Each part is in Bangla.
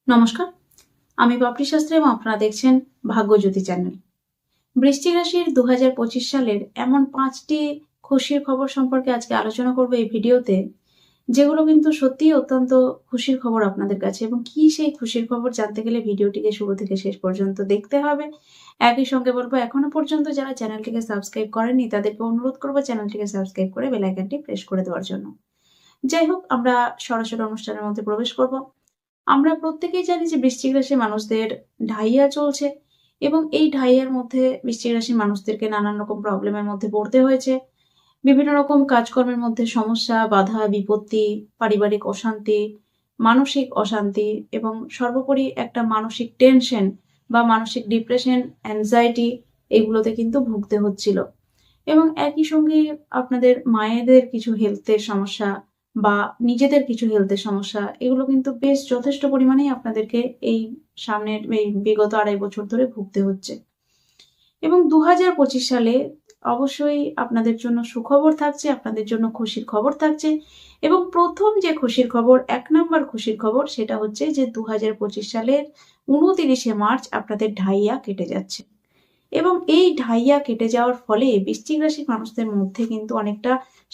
নমস্কার, আমি বাপরি শাস্ত্রী এবং আপনারা দেখছেন ভাগ্যজ্যোতি চ্যানেল। বৃশ্চিক রাশির 2025 সালের এমন 5টি খুশির খবর সম্পর্কে আজকে আলোচনা করব এই ভিডিওতে, যেগুলো কিন্তু সত্যিই অত্যন্ত খুশির খবর আপনাদের কাছে। এবং কি সেই খুশির খবর জানতে গেলে ভিডিওটিকে শুরু থেকে শেষ পর্যন্ত দেখতে হবে। একই সঙ্গে বলবো, এখনো পর্যন্ত যারা চ্যানেলটিকে সাবস্ক্রাইব করেননি তাদেরকে অনুরোধ করবো চ্যানেলটিকে সাবস্ক্রাইব করে বেল আইকনটি প্রেস করে দেওয়ার জন্য। যাই হোক, আমরা সরাসরি অনুষ্ঠানের মধ্যে প্রবেশ করব। আমরা প্রত্যেকেই জানি যে বৃশ্চিক রাশির মানুষদের ঢাইয়া চলছে, এবং এই ঢাইয়ার মধ্যে বৃশ্চিক রাশির মানুষদেরকে নানান রকম প্রবলেমের মধ্যে পড়তে হয়েছে। বিভিন্ন রকম কাজকর্মের মধ্যে সমস্যা, বাধা, বিপত্তি, পারিবারিক অশান্তি, মানসিক অশান্তি এবং সর্বোপরি একটা মানসিক টেনশন বা মানসিক ডিপ্রেশন, অ্যাংজাইটি, এগুলোতে কিন্তু ভুগতে হচ্ছিল। এবং একই সঙ্গে আপনাদের মায়েদের কিছু হেলথের সমস্যা বা নিজেদের কিছু হেলথের সমস্যা, এগুলো কিন্তু বেশ যথেষ্ট পরিমাণেই আপনাদেরকে এই সামনের এই বিগত 2.5 বছর ধরে ভুগতে হচ্ছে। এবং 2025 সালে অবশ্যই আপনাদের জন্য সুখবর থাকছে, আপনাদের জন্য খুশির খবর থাকছে। এবং প্রথম যে খুশির খবর, 1 নম্বর খুশির খবর, সেটা হচ্ছে যে 2025 সালের 29শে মার্চ আপনাদের ঢাইয়া কেটে যাচ্ছে। এবং এই ঢাইয়া কেটে যাওয়ার ফলে বৃশ্চিক রাশির মানুষদের মধ্যে কিন্তু অনেকটা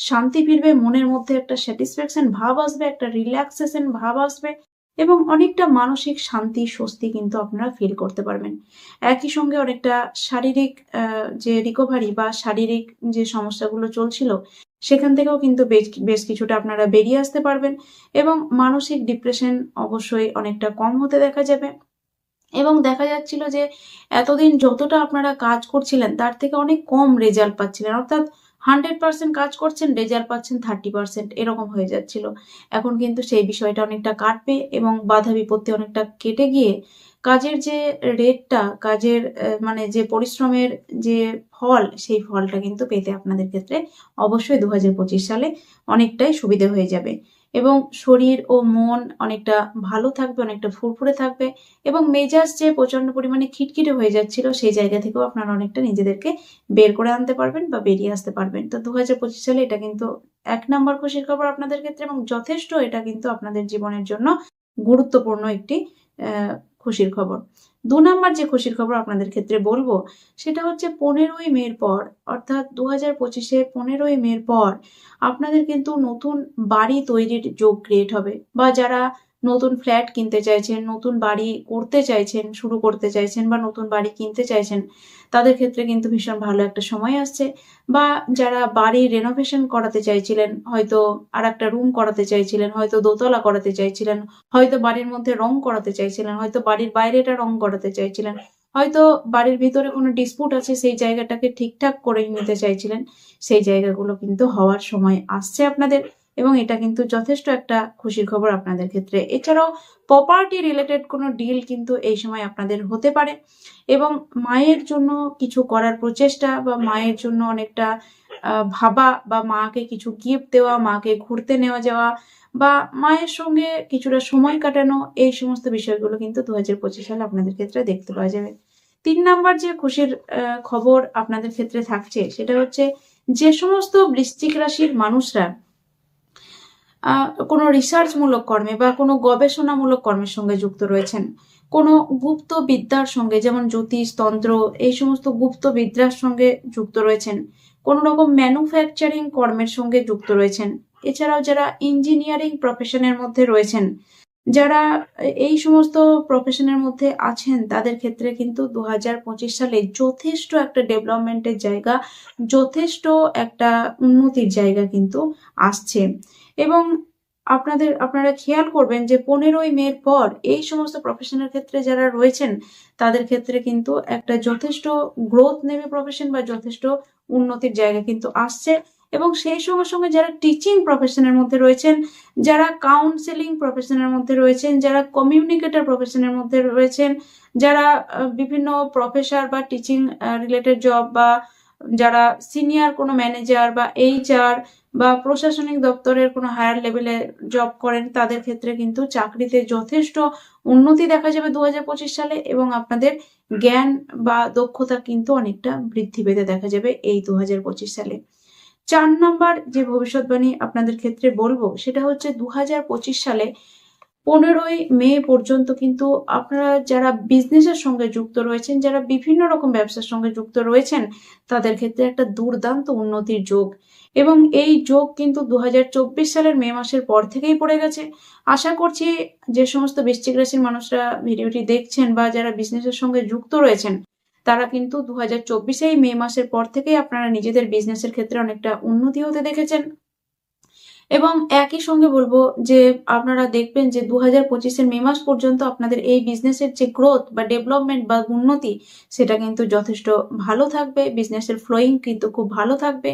শান্তি ফিরবে, মনের মধ্যে একটা স্যাটিসফ্যাকশন ভাব আসবে, একটা রিল্যাক্সেশন ভাব আসবে এবং অনেকটা মানসিক শান্তি, স্বস্তি কিন্তু আপনারা ফিল করতে পারবেন। একই সঙ্গে অনেকটা শারীরিক যে রিকভারি বা শারীরিক যে সমস্যাগুলো চলছিল, সেখান থেকেও কিন্তু বেশ কিছুটা আপনারা বেরিয়ে আসতে পারবেন এবং মানসিক ডিপ্রেশন অবশ্যই অনেকটা কম হতে দেখা যাবে। এবং দেখা যাচ্ছিল যে এতদিন যতটা আপনারা কাজ করছিলেন তার থেকে অনেক কম রেজাল্ট পাচ্ছিলেন, অর্থাৎ 100% কাজ করছেন, রেজাল্ট পাচ্ছেন 30%, এরকম হয়ে যাচ্ছিল। এখন কিন্তু সেই বিষয়টা অনেকটা কাটবে এবং বাধা বিপত্তি অনেকটা কেটে গিয়ে কাজের যে রেটটা, কাজের মানে যে পরিশ্রমের যে ফল, সেই ফলটা কিন্তু পেতে আপনাদের ক্ষেত্রে অবশ্যই 2025 সালে অনেকটাই সুবিধা হয়ে যাবে। এবং শরীর ও মন অনেকটা ভালো থাকবে, অনেকটা ফুরফুরে থাকবে এবং মেজাজ যে প্রচন্ড পরিমাণে খিটখিটে হয়ে যাচ্ছিল, সেই জায়গা থেকেও আপনারা অনেকটা নিজেদেরকে বের করে আনতে পারবেন বা বেরিয়ে আসতে পারবেন। তো 2025 সালে এটা কিন্তু 1 নম্বর খুশির খবর আপনাদের ক্ষেত্রে, এবং যথেষ্ট এটা কিন্তু আপনাদের জীবনের জন্য গুরুত্বপূর্ণ একটি খুশির খবর। 2 নম্বর যে খুশির খবর আপনাদের ক্ষেত্রে বলবো, সেটা হচ্ছে 15ই মের পর, অর্থাৎ 2025-এর 15ই মের পর আপনাদের কিন্তু নতুন বাড়ি তৈরির যোগ ক্রিয়েট হবে। বা যারা নতুন ফ্ল্যাট কিনতে চাইছেন, নতুন বাড়ি করতে চাইছেন, শুরু করতে চাইছেন বা নতুন বাড়ি কিনতে চাইছেন, তাদের ক্ষেত্রে কিন্তু ভীষণ ভালো একটা সময় আসছে। বা যারা বাড়ি রেনোভেশন করাতে চাইছিলেন, হয়তো আর একটা রুম করাতে চাইছিলেন, হয়তো দোতলা করাতে চাইছিলেন, হয়তো বাড়ির মধ্যে রং করাতে চাইছিলেন, হয়তো বাড়ির বাইরেটা রং করাতে চাইছিলেন, হয়তো বাড়ির ভিতরে কোনো ডিসপুট আছে, সেই জায়গাটাকে ঠিকঠাক করে নিতে চাইছিলেন, সেই জায়গাগুলো কিন্তু হওয়ার সময় আসছে আপনাদের। এবং এটা কিন্তু যথেষ্ট একটা খুশির খবর আপনাদের ক্ষেত্রে। এছাড়াও প্রপার্টি রিলেটেড কোনো ডিল কিন্তু এই সময় আপনাদের হতে পারে। এবং মায়ের জন্য কিছু করার প্রচেষ্টা বা মায়ের জন্য অনেকটা ভাবা বা মাকে কিছু গিফট দেওয়া, মাকে ঘুরতে নেওয়া যাওয়া বা মায়ের সঙ্গে কিছুটা সময় কাটানো, এই সমস্ত বিষয়গুলো কিন্তু 2025 সালে আপনাদের ক্ষেত্রে দেখতে পাওয়া যাবে। 3 নাম্বার যে খুশির খবর আপনাদের ক্ষেত্রে থাকছে, সেটা হচ্ছে যে সমস্ত বৃশ্চিক রাশির মানুষরা কোনো রিসার্চমূলক কর্মে বা কোনো গবেষণামূলক কর্মের সঙ্গে যুক্ত রয়েছেন, কোনো গুপ্ত বিদ্যার সঙ্গে, যেমন জ্যোতিষ, তন্ত্র, এই সমস্ত গুপ্ত বিদ্যার সঙ্গে যুক্ত রয়েছেন, কোনো রকম ম্যানুফ্যাকচারিং কর্মের সঙ্গে যুক্ত রয়েছেন, এছাড়াও যারা ইঞ্জিনিয়ারিং প্রফেশনের মধ্যে রয়েছেন, যারা এই সমস্ত প্রফেশনের মধ্যে আছেন, তাদের ক্ষেত্রে কিন্তু 2025 সালে যথেষ্ট একটা ডেভেলপমেন্টের জায়গা, যথেষ্ট একটা উন্নতির জায়গা কিন্তু আসছে। এবং আপনারা খেয়াল করবেন যে 15ই মের পর এই সমস্ত প্রফেশনের ক্ষেত্রে যারা রয়েছেন, তাদের ক্ষেত্রে কিন্তু একটা যথেষ্ট গ্রোথ নেবে প্রফেশন বা যথেষ্ট উন্নতির জায়গা কিন্তু আসছে। এবং সেই সঙ্গে সঙ্গে যারা টিচিং প্রফেশনের মধ্যে রয়েছেন, যারা কাউন্সেলিং প্রফেশনের মধ্যে রয়েছেন, যারা কমিউনিকেটর প্রফেশনের মধ্যে রয়েছেন, যারা বিভিন্ন প্রফেসর বা টিচিং রিলেটেড জব, বা যারা সিনিয়র কোনো ম্যানেজার বা HR বা প্রশাসনিক দপ্তরের কোনো হায়ার লেভেলে জব করেন, তাদের ক্ষেত্রে কিন্তু চাকরিতে যথেষ্ট উন্নতি দেখা যাবে 2025 সালে। এবং আপনাদের জ্ঞান বা দক্ষতা কিন্তু অনেকটা বৃদ্ধি পেতে দেখা যাবে এই 2025 সালে। 4 নম্বর যে ভবিষ্যৎবাণী আপনাদের ক্ষেত্রে বলবো, সেটা হচ্ছে 2025 সালে 15ই মে পর্যন্ত কিন্তু আপনারা যারা বিজনেসের সঙ্গে যুক্ত রয়েছেন, যারা বিভিন্ন রকম ব্যবসার সঙ্গে যুক্ত রয়েছেন, তাদের ক্ষেত্রে একটা দুর্দান্ত উন্নতির যোগ, এবং এই যোগ কিন্তু 2024 সালের মে মাসের পর থেকেই পড়ে গেছে। আশা করছি যে সমস্ত বৃশ্চিক রাশির মানুষরা ভিডিওটি দেখছেন বা যারা বিজনেসের সঙ্গে যুক্ত রয়েছেন, তারা কিন্তু 2024 মে মাসের পর থেকেই আপনারা নিজেদের বিজনেসের ক্ষেত্রে অনেকটা উন্নতি হতে দেখেছেন। এবং একই সঙ্গে বলবো যে আপনারা দেখবেন যে 2025 মে মাস পর্যন্ত আপনাদের এই বিজনেসের যে গ্রোথ বা ডেভেলপমেন্ট বা উন্নতি, সেটা কিন্তু যথেষ্ট ভালো থাকবে। বিজনেসের ফ্লোয়িং কিন্তু খুব ভালো থাকবে,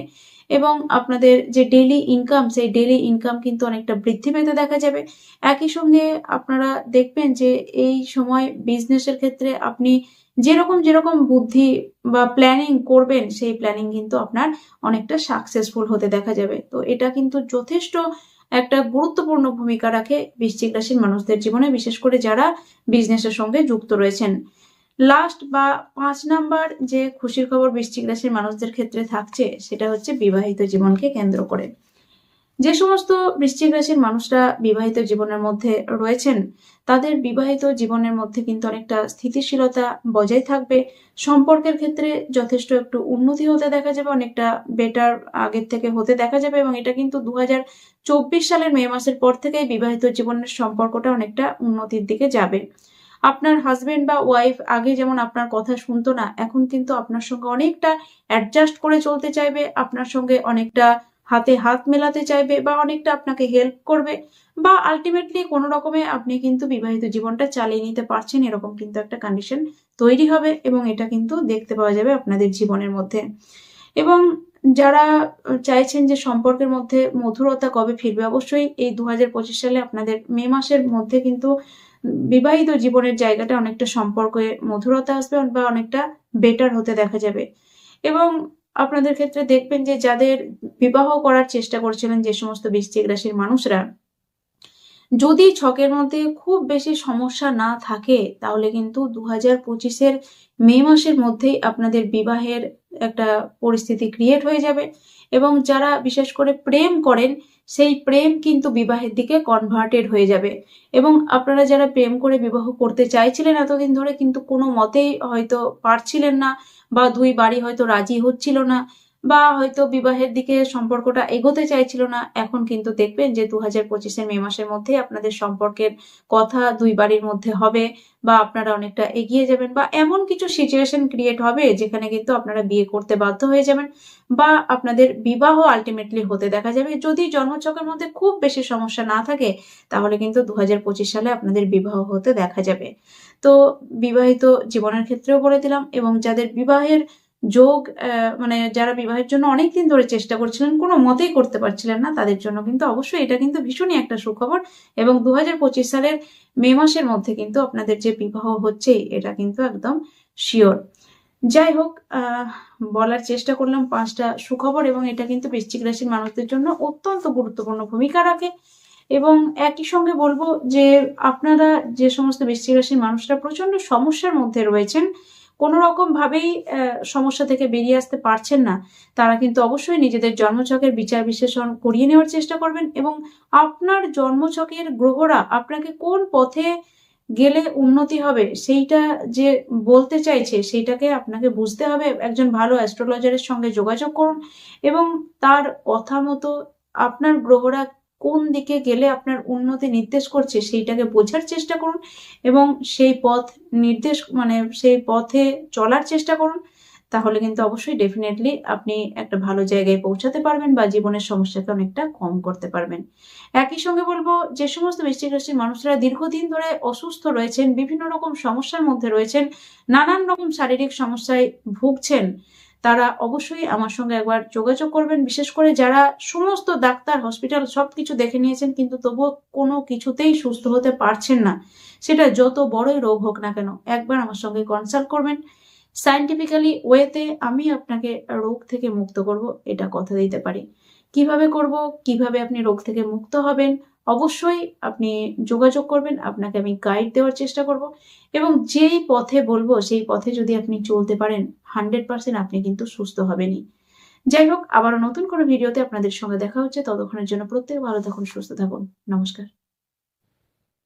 এবং আপনাদের যে ডেইলি ইনকাম, সেই ডেইলি ইনকাম কিন্তু অনেকটা বৃদ্ধি পেতে দেখা যাবে। একই সঙ্গে আপনারা দেখবেন যে এই সময় বিজনেসের ক্ষেত্রে আপনি যেরকম বুদ্ধি বা প্ল্যানিং করবেন, সেই প্ল্যানিং কিন্তু আপনার অনেকটা সাকসেসফুল হতে দেখা যাবে। তো এটা কিন্তু যথেষ্ট একটা গুরুত্বপূর্ণ ভূমিকা রাখে বৃশ্চিক রাশির মানুষদের জীবনে, বিশেষ করে যারা বিজনেসের সঙ্গে যুক্ত রয়েছেন। লাস্ট বা 5 নাম্বার যে খুশির খবর বৃশ্চিক রাশির মানুষদের ক্ষেত্রে থাকছে, সেটা হচ্ছে বিবাহিত জীবনকে কেন্দ্র করে। যে সমস্ত বৃশ্চিক রাশির মানুষরা বিবাহিত জীবনের মধ্যে রয়েছেন, তাদের বিবাহিত জীবনের মধ্যে কিন্তু অনেকটা স্থিতিশীলতা বজায় থাকবে। সম্পর্কের ক্ষেত্রে যথেষ্ট একটু উন্নতি হতে দেখা যাবে, অনেকটা বেটার আগের থেকে হতে দেখা যাবে, এবং এটা কিন্তু 2024 সালের মে মাসের পর থেকেই বিবাহিত জীবনের সম্পর্কটা অনেকটা উন্নতির দিকে যাবে। আপনার হাজবেন্ড বা ওয়াইফ আগে যেমন আপনার কথা শুনতো না, এখন কিন্তু আপনার সঙ্গে অনেকটা অ্যাডজাস্ট করে চলতে চাইবে, আপনার সঙ্গে অনেকটা হাতে হাত মেলাতে চাইবে, বা অনেকটা আপনাকে হেল্প করবে, বা আলটিমেটলি কোনো রকমে আপনি কিন্তু বিবাহিত জীবনটা চালিয়ে নিতে পারছেন, এরকম কিন্তু একটা কন্ডিশন তৈরি হবে, এবং এটা কিন্তু দেখতে পাওয়া যাবে আপনাদের জীবনের মধ্যে। এবং যারা চাইছেন যে সম্পর্কের মধ্যে মধুরতা কবে ফিরবে, অবশ্যই এই 2025 সালে আপনাদের মে মাসের মধ্যে কিন্তু বিবাহিত জীবনের জায়গাটা অনেকটা সম্পর্কে মধুরতা আসবে বা অনেকটা বেটার হতে দেখা যাবে। এবং আপনাদের ক্ষেত্রে দেখবেন যে যাদের বিবাহ করার চেষ্টা করছিলেন, যে সমস্ত বৃশ্চিক রাশির মানুষরা, যদি ছকের মধ্যে খুব বেশি সমস্যা না থাকে, তাহলে কিন্তু 2025 মে মাসের মধ্যেই আপনাদের বিবাহের একটা পরিস্থিতি ক্রিয়েট হয়ে যাবে। এবং যারা বিশেষ করে প্রেম করেন, সেই প্রেম কিন্তু বিবাহের দিকে কনভার্টেড হয়ে যাবে। এবং আপনারা যারা প্রেম করে বিবাহ করতে চাইছিলেন এতদিন ধরে, কিন্তু কোনো মতেই হয়তো পারছিলেন না, বা দুই বাড়ি হয়তো রাজি হচ্ছিল না, বা হয়তো বিবাহের দিকে সম্পর্কটা এগোতে চাইছিল না, এখন কিন্তু দেখবেন যে 2025 মে মাসের মধ্যে আপনাদের সম্পর্কের কথা দুই বাড়ির মধ্যে হবে, বা আপনারা অনেকটা এগিয়ে যাবেন, বা এমন কিছু সিচুয়েশন ক্রিয়েট হবে যেখানে কিন্তু আপনারা বিয়ে করতে বাধ্য হয়ে যাবেন, বা আপনাদের বিবাহ আলটিমেটলি হতে দেখা যাবে। যদি জন্মছকের মধ্যে খুব বেশি সমস্যা না থাকে, তাহলে কিন্তু 2025 সালে আপনাদের বিবাহ হতে দেখা যাবে। তো বিবাহিত জীবনের ক্ষেত্রেও বলে দিলাম, এবং যাদের বিবাহের যোগ, মানে যারা বিবাহের জন্য অনেকদিন ধরে চেষ্টা করছিলেন, কোনো মতেই করতে পারছিলেন না, তাদের জন্য কিন্তু অবশ্যই এটা কিন্তু ভীষণই একটা সুখবর। এবং 2025 সালের মে মাসের মধ্যে কিন্তু আপনাদের যে বিবাহ হচ্ছে, এটা কিন্তু একদম শিওর। যাই হোক, বলার চেষ্টা করলাম 5টা সুখবর, এবং এটা কিন্তু বৃশ্চিক রাশির মানুষদের জন্য অত্যন্ত গুরুত্বপূর্ণ ভূমিকা রাখে। এবং একই সঙ্গে বলবো যে আপনারা যে সমস্ত বৃশ্চিক রাশির মানুষরা প্রচন্ড সমস্যার মধ্যে রয়েছেন, কোনো রকম ভাবেই সমস্যা থেকে বেরিয়ে আসতে পারছেন না, তারা কিন্তু অবশ্যই নিজেদের জন্মছকের বিচার বিশ্লেষণ করিয়ে নেওয়ার চেষ্টা করবেন, এবং আপনার জন্মছকের গ্রহরা আপনাকে কোন পথে গেলে উন্নতি হবে সেইটা যে বলতে চাইছে, সেইটাকে আপনাকে বুঝতে হবে। একজন ভালো অ্যাস্ট্রোলজারের সঙ্গে যোগাযোগ করুন, এবং তার কথা মতো আপনার গ্রহরা কোন দিকে গেলে আপনার উন্নতি নির্দেশ করছে সেইটাকে বোঝার চেষ্টা করুন, এবং সেই পথ নির্দেশ, মানে সেই পথে চলার চেষ্টা করুন। তাহলে কিন্তু অবশ্যই ডেফিনেটলি আপনি একটা ভালো জায়গায় পৌঁছাতে পারবেন, বা জীবনের সমস্যাকে অনেকটা কম করতে পারবেন। একই সঙ্গে বলবো, যে সমস্ত বৃশ্চিক রাশির মানুষরা দীর্ঘদিন ধরে অসুস্থ রয়েছেন, বিভিন্ন রকম সমস্যার মধ্যে রয়েছেন, নানান রকম শারীরিক সমস্যায় ভুগছেন, তারা অবশ্যই আমার সঙ্গে একবার যোগাযোগ করবেন। বিশেষ করে যারা সমস্ত ডাক্তার, হসপিটাল সবকিছু দেখে নিয়েছেন, কিন্তু তবুও কোনো কিছুতেই সুস্থ হতে পারছেন না, সেটা যত বড়ই রোগ হোক না কেন, একবার আমার সঙ্গে কনসাল্ট করবেন। সায়েন্টিফিক্যালি ওয়েতে আমি আপনাকে রোগ থেকে মুক্ত করব, এটা কথা দিতে পারি। কিভাবে করব, কিভাবে আপনি রোগ থেকে মুক্ত হবেন, অবশ্যই আপনি যোগাযোগ করবেন, আপনাকে আমি গাইড দেওয়ার চেষ্টা করব, এবং যেই পথে বলবো সেই পথে যদি আপনি চলতে পারেন, 100% আপনি কিন্তু সুস্থ হবেনই। যাই হোক, আবারও নতুন কোনো ভিডিওতে আপনাদের সঙ্গে দেখা হচ্ছে। ততক্ষণের জন্য প্রত্যেকে ভালো থাকুন, সুস্থ থাকুন। নমস্কার।